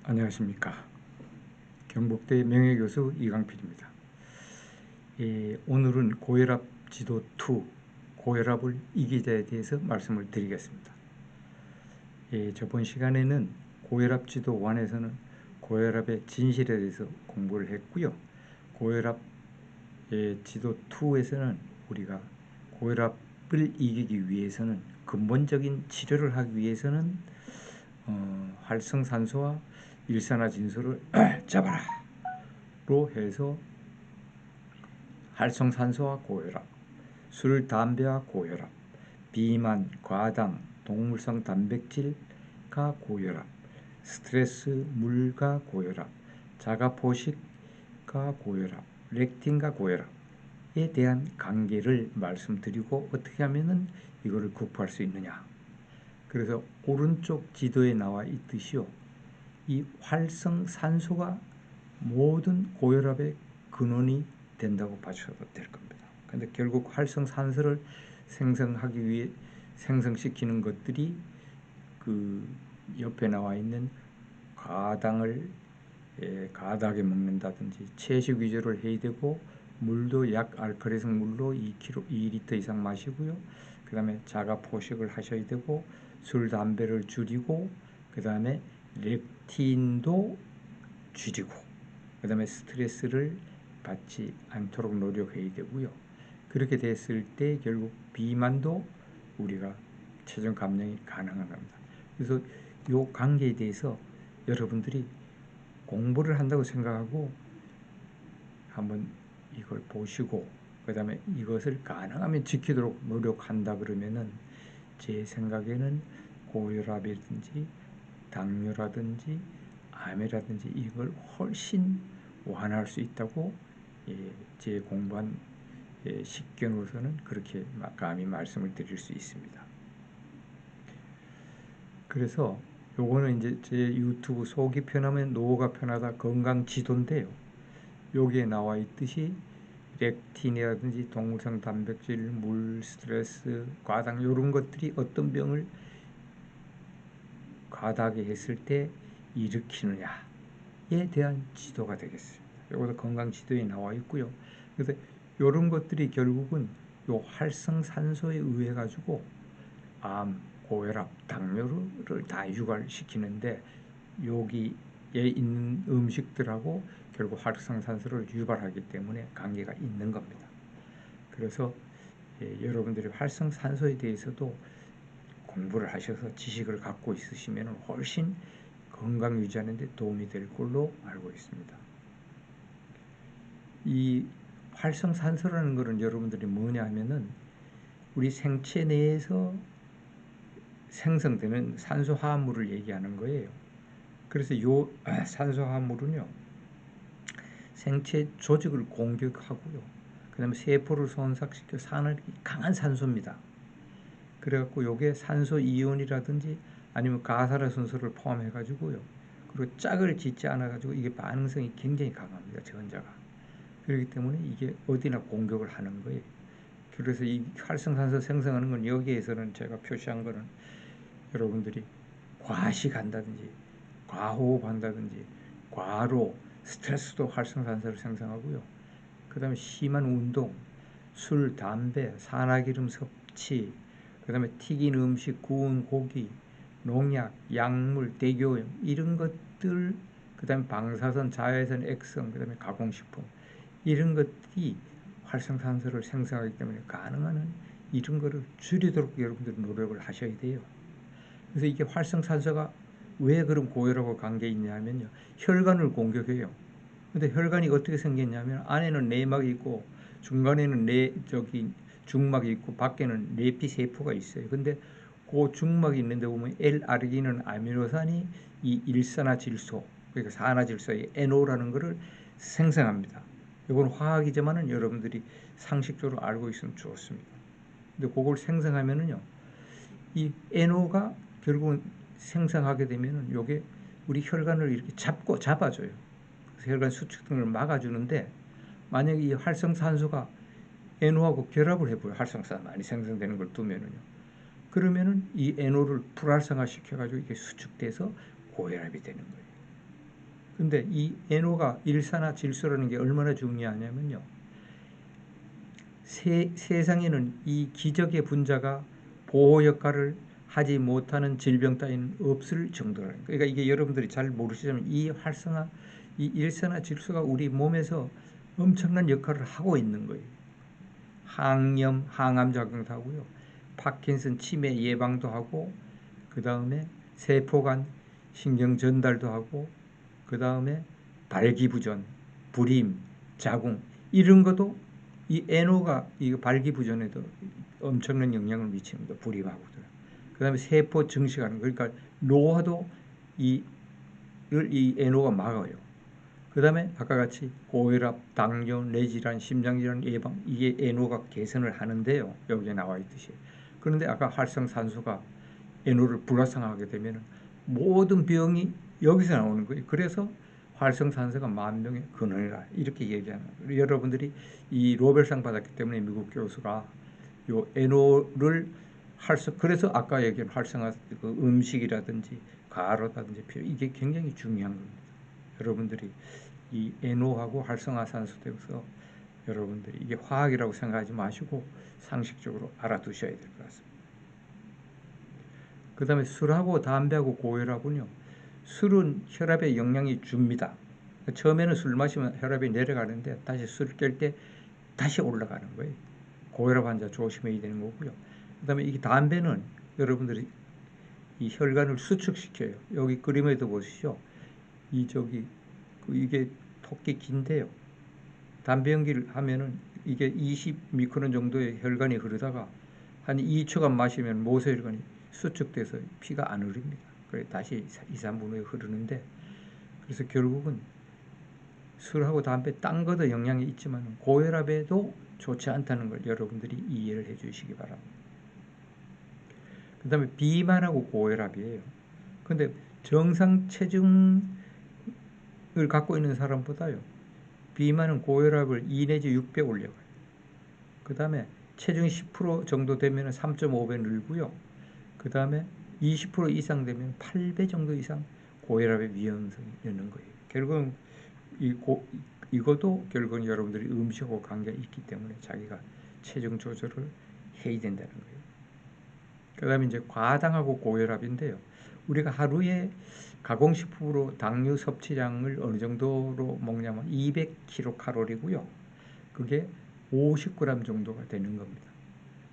안녕하십니까. 경북대 명예교수 이강필입니다. 오늘은 고혈압 지도 2, 고혈압을 이기자에 대해서 말씀을 드리겠습니다. 저번 시간에는 고혈압 지도 1에서는 고혈압의 진실에 대해서 공부를 했고요. 고혈압 지도 2에서는 우리가 고혈압을 이기기 위해서는 근본적인 치료를 하기 위해서는 활성산소와 일산화진소를 잡아라 로 해서 활성산소와 고혈압, 술, 담배와 고혈압, 비만, 과당, 동물성 단백질과 고혈압, 스트레스, 물과 고혈압, 자가포식과 고혈압, 렉틴과 고혈압에 대한 관계를 말씀드리고 어떻게 하면은 이거를 극복할 수 있느냐. 그래서 오른쪽 지도에 나와 있듯이요. 이 활성산소가 모든 고혈압의 근원이 된다고 봐주셔도 될 겁니다. 근데 결국 활성산소를 생성하기 위해 생성시키는 것들이 그 옆에 나와 있는 과당을 과다하게 먹는다든지 채식 위주를 해야 되고 물도 약 알칼리성 물로 2리터 이상 마시고요. 그 다음에 자가 포식을 하셔야 되고 술, 담배를 줄이고 그 다음에 렙틴도 줄이고 그 다음에 스트레스를 받지 않도록 노력해야 되고요. 그렇게 됐을 때 결국 비만도 우리가 체중 감량이 가능한 겁니다. 그래서 이 관계에 대해서 여러분들이 공부를 한다고 생각하고 한번 이걸 보시고 그 다음에 이것을 가능하면 지키도록 노력한다 그러면은 제 생각에는 고혈압이라든지 당뇨라든지 암이라든지 이걸 훨씬 완화할 수 있다고 제 공부한 식견으로서는 그렇게 감히 말씀을 드릴 수 있습니다. 그래서 요거는 이제 제 유튜브 속이 편하면 노후가 편하다 건강 지도인데요. 여기에 나와 있듯이 렉틴이라든지 동물성 단백질, 물, 스트레스, 과당 이런 것들이 어떤 병을 과다하게 했을 때 일으키느냐에 대한 지도가 되겠습니다. 이것도 건강 지도에 나와 있고요. 그래서 이런 것들이 결국은 요 활성산소에 의해 가지고 암, 고혈압, 당뇨를 다 유발시키는데 여기에 있는 음식들하고 결국 활성산소를 유발하기 때문에 관계가 있는 겁니다. 그래서 여러분들이 활성산소에 대해서도 공부를 하셔서 지식을 갖고 있으시면 훨씬 건강 유지하는 데 도움이 될 걸로 알고 있습니다. 이 활성산소라는 것은 여러분들이 뭐냐 하면은 우리 생체 내에서 생성되는 산소화합물을 얘기하는 거예요. 그래서 이 산소화합물은요 생체 조직을 공격하고요 그 다음에 세포를 손상시켜 산화력이 강한 산소입니다. 그래갖고 요게 산소 이온이라든지 아니면 가산화순소를 포함해 가지고요 그리고 짝을 짓지 않아 가지고 이게 반응성이 굉장히 강합니다. 전자가. 그렇기 때문에 이게 어디나 공격을 하는 거예요. 그래서 이 활성산소 생성하는 건 여기에서는 제가 표시한 거는 여러분들이 과식한다든지 과호흡한다든지 과로 스트레스도 활성산소를 생성하고요. 그 다음에 심한 운동, 술, 담배, 산화기름 섭취, 그 다음에 튀긴 음식, 구운 고기, 농약, 약물, 대기오염 이런 것들, 그 다음에 방사선, 자외선, 액성, 그 다음에 가공식품 이런 것들이 활성산소를 생성하기 때문에 가능한 한 이런 거를 줄이도록 여러분들 노력을 하셔야 돼요. 그래서 이게 활성산소가 왜 그런 고혈압과 관계 있냐면요. 혈관을 공격해요. 근데 혈관이 어떻게 생겼냐면 안에는 내막이 있고 중간에는 중막이 있고 밖에는 내피세포가 있어요. 근데 그 중막이 있는데 보면 L-아르기닌 아미노산이 이 일산화질소 그러니까 산화질소의 NO라는 것을 생성합니다. 이건 화학이지만은 여러분들이 상식적으로 알고 있으면 좋습니다. 근데 그걸 생성하면은요, 이 NO가 결국은 생성하게 되면은 요게 우리 혈관을 이렇게 잡아줘요. 그래서 혈관 수축 등을 막아주는데 만약에 이 활성산소가 NO하고 결합을 해버려요. 활성산소 많이 생성되는 걸 두면은요. 그러면은 이 NO를 불활성화 시켜가지고 이게 수축돼서 고혈압이 되는 거예요. 근데 이 NO가 일산화질소라는 게 얼마나 중요하냐면요. 세상에는 이 기적의 분자가 보호 역할을 하지 못하는 질병 따위는 없을 정도라는 거예요. 그러니까 이게 여러분들이 잘 모르시자면 이 일산화질소가 우리 몸에서 엄청난 역할을 하고 있는 거예요. 항염, 항암 작용도 하고요. 파킨슨 치매 예방도 하고, 그 다음에 세포간 신경 전달도 하고, 그 다음에 발기부전, 불임, 자궁 이런 것도 이 NO가 이 발기부전에도 엄청난 영향을 미칩니다. 불임하고도. 그 다음에 세포 증식하는 거. 그러니까 노화도 이 NO가 막아요. 그 다음에 아까 같이 고혈압, 당뇨, 뇌질환, 심장질환 예방 이게 NO가 개선을 하는데요. 여기에 나와 있듯이. 그런데 아까 활성산소가 NO를 불활성하게 되면 모든 병이 여기서 나오는 거예요. 그래서 활성산소가 만병의 근원이라 이렇게 얘기하는 거예요. 여러분들이 이 노벨상 받았기 때문에 미국 교수가 요 NO를 그래서 아까 얘기한 활성화 그 음식이라든지 가루라든지 이게 굉장히 중요한 겁니다. 여러분들이 이 NO하고 활성화산소 되어서 여러분들이 이게 화학이라고 생각하지 마시고 상식적으로 알아두셔야 될 것 같습니다. 그 다음에 술하고 담배하고 고혈압은요. 술은 혈압에 영향이 줍니다. 처음에는 술 마시면 혈압이 내려가는데 다시 술 깰 때 다시 올라가는 거예요. 고혈압 환자 조심해야 되는 거고요. 그 다음에 이 담배는 여러분들이 이 혈관을 수축시켜요. 여기 그림에도 보시죠. 이게 토끼 긴데요. 담배 연기를 하면은 이게 20 미크론 정도의 혈관이 흐르다가 한 2초간 마시면 모세혈관이 수축돼서 피가 안 흐릅니다. 그래 다시 2, 3분 후에 흐르는데 그래서 결국은 술하고 담배 딴 것도 영향이 있지만 고혈압에도 좋지 않다는 걸 여러분들이 이해를 해 주시기 바랍니다. 그 다음에 비만하고 고혈압이에요. 근데 정상 체중을 갖고 있는 사람보다요. 비만은 고혈압을 2 내지 6배 올려가요. 그 다음에 체중이 10% 정도 되면 3.5배 늘고요. 그 다음에 20% 이상 되면 8배 정도 이상 고혈압의 위험성이 있는 거예요. 결국은 이것도 결국은 여러분들이 음식하고 관계가 있기 때문에 자기가 체중 조절을 해야 된다는 거예요. 그 다음에 이제 과당하고 고혈압인데요. 우리가 하루에 가공식품으로 당류 섭취량을 어느 정도로 먹냐면 200kcal고요. 그게 50g 정도가 되는 겁니다.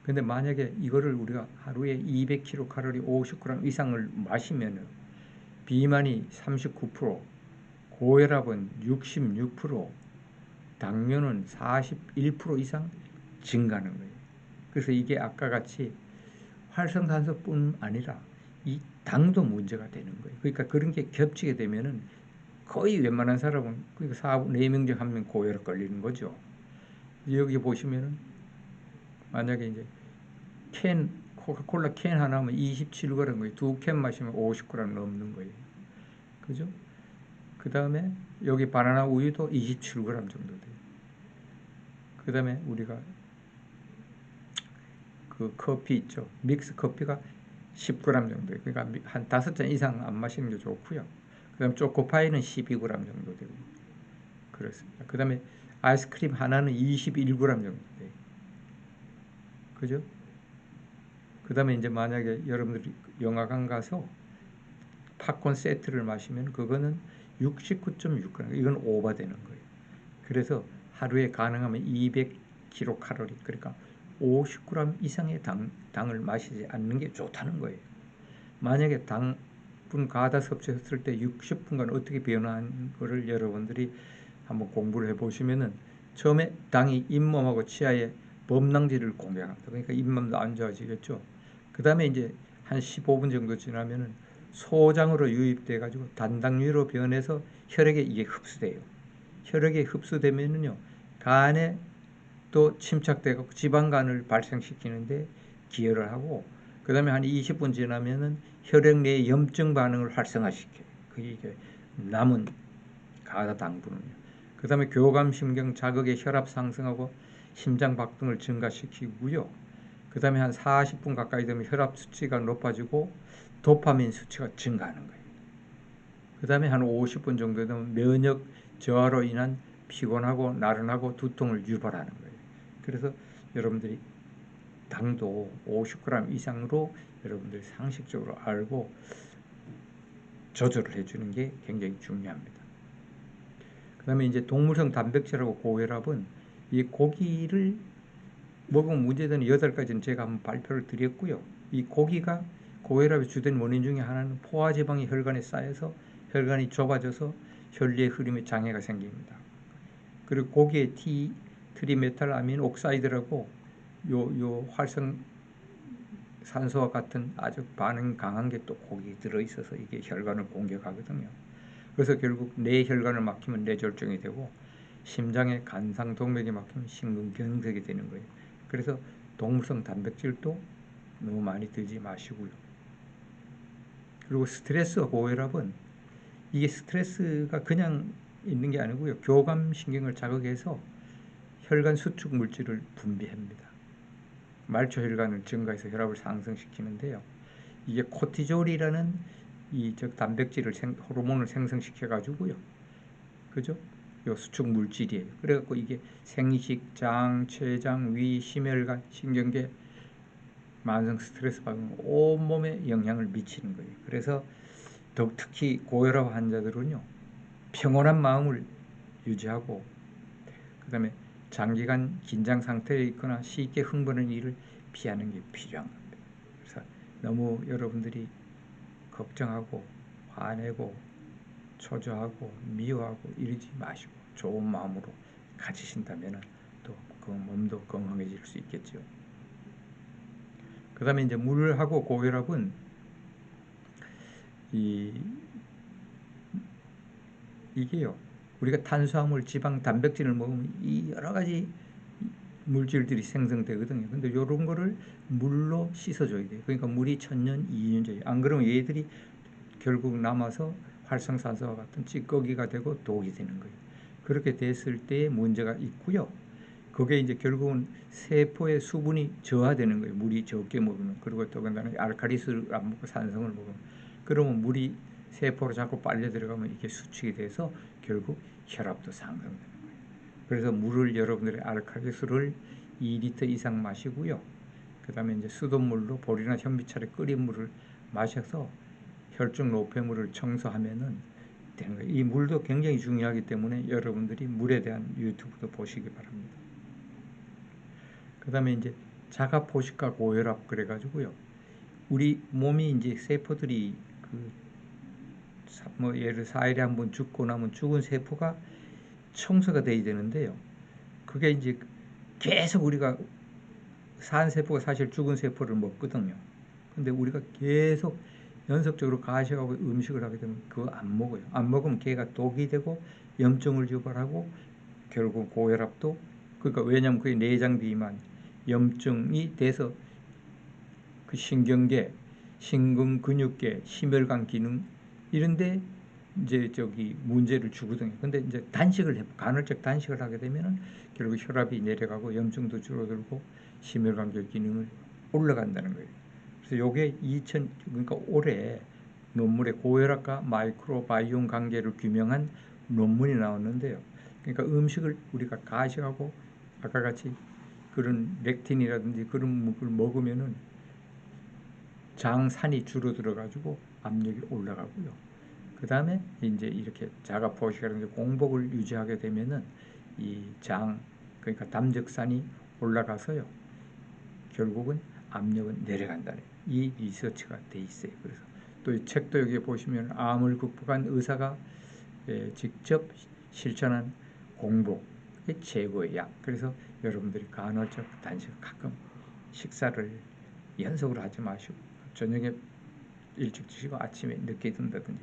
근데 만약에 이거를 우리가 하루에 200kcal 50g 이상을 마시면 비만이 39%, 고혈압은 66%, 당뇨는 41% 이상 증가하는 거예요. 그래서 이게 아까 같이 활성산소뿐 아니라 이 당도 문제가 되는 거예요. 그러니까 그런 게 겹치게 되면은 거의 웬만한 사람은 그러니까 4명 중 1명 고혈압 걸리는 거죠. 여기 보시면은 만약에 이제 코카콜라 캔 하나면 27g 거예요. 2캔 마시면 50g 넘는 거예요. 그죠? 그 다음에 여기 바나나 우유도 27g 정도 돼요. 그 다음에 우리가 그 커피 있죠. 믹스 커피가 10g 정도. 그러니까 한 5잔 이상 안 마시는 게 좋고요. 그 다음에 초코파이는 12g 정도 되고 그렇습니다. 그 다음에 아이스크림 하나는 21g 정도 돼요. 그죠? 그 다음에 이제 만약에 여러분들이 영화관 가서 팝콘 세트를 마시면 그거는 69.6g. 이건 오버되는 거예요. 그래서 하루에 가능하면 200kcal 그러니까 50g 이상의 당을 마시지 않는 게 좋다는 거예요. 만약에 당분 과다 섭취했을 때 60분간 어떻게 변화한 거를 여러분들이 한번 공부를 해보시면은 처음에 당이 잇몸하고 치아에 범랑질을 공격합니다. 그러니까 잇몸도 안 좋아지겠죠. 그 다음에 이제 한 15분 정도 지나면은 소장으로 유입돼 가지고 단당류로 변해서 혈액에 이게 흡수돼요. 혈액에 흡수되면은요 간에 또 침착되고 지방간을 발생시키는데 기여를 하고 그 다음에 한 20분 지나면은 혈액 내의 염증 반응을 활성화시켜요. 그게 이제 남은 가다당분은요. 그 다음에 교감신경 자극에 혈압 상승하고 심장 박동을 증가시키고요. 그 다음에 한 40분 가까이 되면 혈압 수치가 높아지고 도파민 수치가 증가하는 거예요. 그 다음에 한 50분 정도 되면 면역 저하로 인한 피곤하고 나른하고 두통을 유발하는 거예요. 그래서 여러분들이 당도 50g 이상으로 여러분들이 상식적으로 알고 조절을 해주는 게 굉장히 중요합니다. 그 다음에 이제 동물성 단백질하고 고혈압은 이 고기를 먹으면 문제되는 8가지는 제가 한번 발표를 드렸고요. 이 고기가 고혈압의 주된 원인 중에 하나는 포화지방이 혈관에 쌓여서 혈관이 좁아져서 혈류의 흐름에 장애가 생깁니다. 그리고 고기에 트리메탈아민 옥사이드라고 요 활성 산소와 같은 아주 반응 강한 게 또 고기에 들어있어서 이게 혈관을 공격하거든요. 그래서 결국 뇌혈관을 막히면 뇌졸중이 되고 심장에 간상동맥이 막히면 심근경색이 되는 거예요. 그래서 동물성 단백질도 너무 많이 드지 마시고요. 그리고 스트레스와 고혈압은 이게 스트레스가 그냥 있는 게 아니고요. 교감신경을 자극해서 혈관 수축 물질을 분비합니다. 말초 혈관을 증가해서 혈압을 상승시키는데요. 이게 코티졸이라는 이 단백질을 호르몬을 생성시켜 가지고요. 그죠? 요 수축 물질이에요. 그래갖고 이게 생식, 장, 췌장, 위, 심혈관, 신경계 만성 스트레스 받으면 온몸에 영향을 미치는 거예요. 그래서 특히 고혈압 환자들은요, 평온한 마음을 유지하고, 그 다음에 장기간 긴장 상태에 있거나 쉽게 흥분하는 일을 피하는 게 필요한 겁니다. 그래서 너무 여러분들이 걱정하고, 화내고, 초조하고, 미워하고 이러지 마시고, 좋은 마음으로 가지신다면 또 그 몸도 건강해질 수 있겠죠. 그 다음에 이제 물하고 고혈압은 이게요, 우리가 탄수화물, 지방, 단백질을 먹으면 이 여러 가지 물질들이 생성되거든요. 근데 이런 거를 물로 씻어줘야 돼요. 그러니까 물이 천년 이윤제예요. 안 그러면 얘들이 결국 남아서 활성산소와 같은 찌꺼기가 되고 독이 되는 거예요. 그렇게 됐을 때 문제가 있고요. 그게 이제 결국은 세포의 수분이 저하되는 거예요. 물이 적게 먹으면. 그리고 또 그다음에 알칼리수를 안 먹고 산성을 먹으면. 그러면 물이 세포로 자꾸 빨려 들어가면 이게 수축이 돼서 결국 혈압도 상승되는 거예요. 그래서 물을 여러분들이 알칼리수를 2리터 이상 마시고요. 그 다음에 이제 수돗물로 볼이나 현미차를 끓인 물을 마셔서 혈중 노폐물을 청소하면은 되는 거예요. 이 물도 굉장히 중요하기 때문에 여러분들이 물에 대한 유튜브도 보시기 바랍니다. 그 다음에 이제 자가포식과 고혈압 그래가지고요. 우리 몸이 이제 세포들이 뭐 예를 4일에 한 번 죽고 나면 죽은 세포가 청소가 돼야 되는데요. 그게 이제 계속 우리가 산 세포가 사실 죽은 세포를 먹거든요. 근데 우리가 계속 연속적으로 가식하고 음식을 하게 되면 그거 안 먹어요. 안 먹으면 걔가 독이 되고 염증을 유발하고 결국 고혈압도, 그러니까 왜냐하면 그게 내장 비만, 염증이 돼서 그 신경계, 심근근육계, 심혈관 기능 이런데 이제 문제를 주거든요. 근데 이제 간헐적 단식을 하게 되면은 결국 혈압이 내려가고 염증도 줄어들고 심혈관계 기능을 올라간다는 거예요. 그래서 요게 그러니까 올해 논문에 고혈압과 마이크로바이옴 관계를 규명한 논문이 나왔는데요. 그러니까 음식을 우리가 가식하고 아까 같이 그런 렉틴이라든지 그런 걸 먹으면은 장산이 줄어들어 가지고 압력이 올라가고요. 그 다음에 이제 이렇게 자가포식이라든지 공복을 유지하게 되면은 이 그러니까 담적산이 올라가서요. 결국은 압력은 내려간다는 이 리서치가 돼 있어요. 그래서 또 이 책도 여기 보시면 암을 극복한 의사가 직접 실천한 공복이 최고의 약. 그래서 여러분들이 간헐적 단식 가끔 식사를 연속으로 하지 마시고 저녁에 일찍 드시고 아침에 늦게 든다든지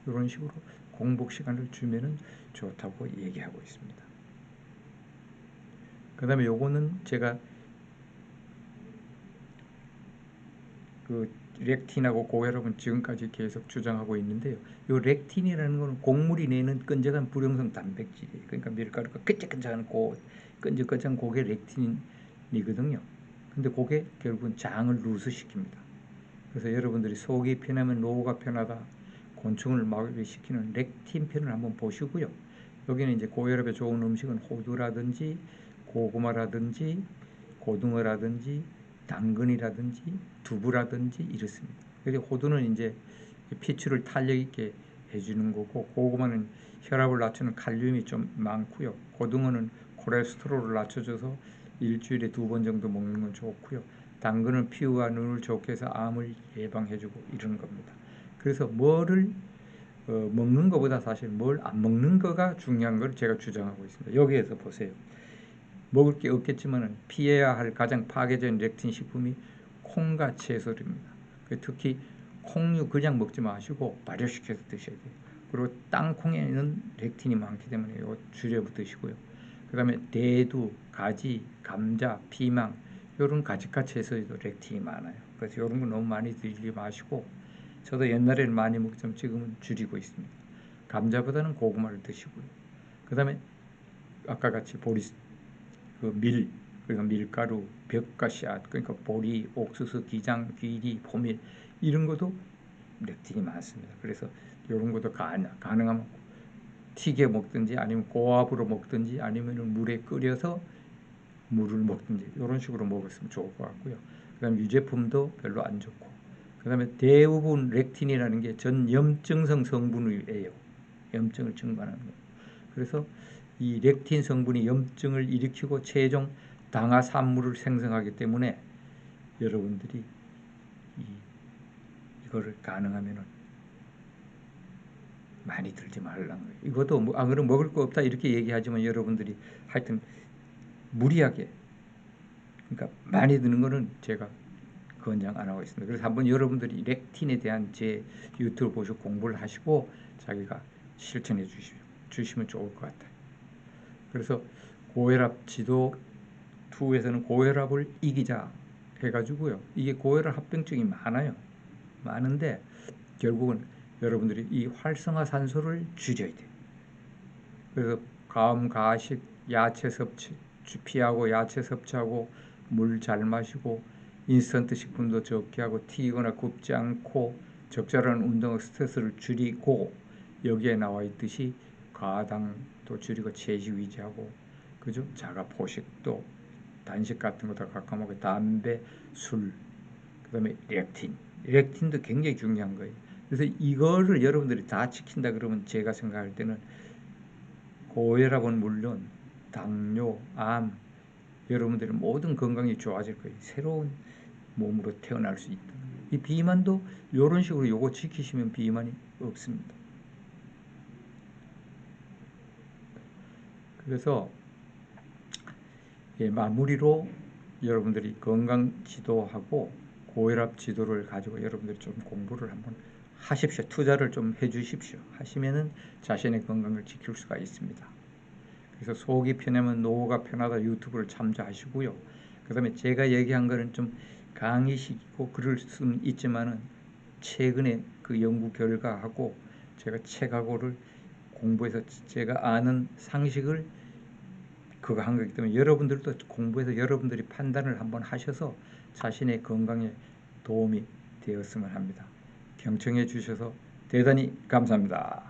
이런 식으로 공복 시간을 주면은 좋다고 얘기하고 있습니다. 그 다음에 요거는 제가 그 렉틴하고 고혈압은 지금까지 계속 주장하고 있는데요. 요 렉틴이라는 거는 곡물이 내는 끈적한 불용성 단백질이에요. 그러니까 밀가루가 끈적끈적한 끈적끈적한 고게 렉틴이거든요. 근데 그게 결국은 장을 누수시킵니다. 그래서 여러분들이 속이 편하면 노후가 편하다, 곤충을 마비시키는 렉틴 편을 한번 보시고요. 여기는 이제 고혈압에 좋은 음식은 호두라든지 고구마라든지 고등어라든지 당근이라든지 두부라든지 이렇습니다. 그래서 호두는 이제 피추를 탄력 있게 해주는 거고, 고구마는 혈압을 낮추는 칼륨이 좀 많고요. 고등어는 콜레스테롤을 낮춰줘서 일주일에 2번 정도 먹는 건 좋고요. 당근은 피부와 눈을 좋게 해서 암을 예방해주고 이러는 겁니다. 그래서 뭐를 먹는 것보다 사실 뭘 안 먹는 거가 중요한 걸 제가 주장하고 있습니다. 여기에서 보세요. 먹을 게 없겠지만 피해야 할 가장 파괴적인 렉틴 식품이 콩과 채소입니다. 특히 콩류 그냥 먹지 마시고 발효시켜서 드셔야 돼요. 그리고 땅콩에는 렉틴이 많기 때문에 이거 줄여 드시고요. 그 다음에 대두, 가지, 감자, 피망 이런 가지과 채소에도 렉틴이 많아요. 그래서 이런 거 너무 많이 드시지 마시고, 저도 옛날에는 많이 먹지만 지금은 줄이고 있습니다. 감자보다는 고구마를 드시고요. 그 다음에 아까 같이 밀, 그러니까 밀가루, 벽가씨앗, 그러니까 보리, 옥수수, 기장, 귀리, 포밀 이런 것도 렉틴이 많습니다. 그래서 이런 것도 가능하면 튀겨 먹든지 아니면 고압으로 먹든지 아니면 물에 끓여서 물을 먹든지 이런 식으로 먹었으면 좋을 것 같고요. 그다음 유제품도 별로 안 좋고, 그다음에 대부분 렉틴이라는 게 전염증성 성분이에요. 염증을 증발하는 거. 그래서 이 렉틴 성분이 염증을 일으키고 최종 당화 산물을 생성하기 때문에 여러분들이 이거를 가능하면은 많이 들지 말라는 거예요. 이것도 안 그러면 먹을 거 없다 이렇게 얘기하지만 여러분들이 하여튼 무리하게, 그러니까 많이 드는 거는 제가 권장 안 하고 있습니다. 그래서 한번 여러분들이 렉틴에 대한 제 유튜브 보시고 공부를 하시고 자기가 실천해 주시면 좋을 것 같아요. 그래서 고혈압 지도 2에서는 고혈압을 이기자 해가지고요. 이게 고혈압 합병증이 많은데 결국은 여러분들이 이 활성화산소를 줄여야 돼요. 그래서 가식, 야채 섭취 피하고 야채 섭취하고 물 잘 마시고 인스턴트 식품도 적게 하고 튀기거나 굽지 않고 적절한 운동, 스트레스를 줄이고, 여기에 나와 있듯이 과당도 줄이고 채식 위주하고, 그죠? 자가 포식도 단식 같은 거 다 가까먹고 담배, 술, 그다음에 렉틴도 굉장히 중요한 거예요. 그래서 이거를 여러분들이 다 지킨다 그러면 제가 생각할 때는 고혈압은 물론 당뇨, 암, 여러분들의 모든 건강이 좋아질 거예요. 새로운 몸으로 태어날 수 있다. 이 비만도 이런 식으로 요거 지키시면 비만이 없습니다. 그래서 마무리로 여러분들이 건강 지도하고 고혈압 지도를 가지고 여러분들이 좀 공부를 한번 하십시오. 투자를 좀 해주십시오. 하시면은 자신의 건강을 지킬 수가 있습니다. 그래서 속이 편하면 노후가 편하다 유튜브를 참조하시고요. 그 다음에 제가 얘기한 거는 좀 강의식이고 그럴 수는 있지만은 최근에 그 연구 결과하고 제가 책하고를 공부해서 제가 아는 상식을 그거 한 거기 때문에 여러분들도 공부해서 여러분들이 판단을 한번 하셔서 자신의 건강에 도움이 되었으면 합니다. 경청해 주셔서 대단히 감사합니다.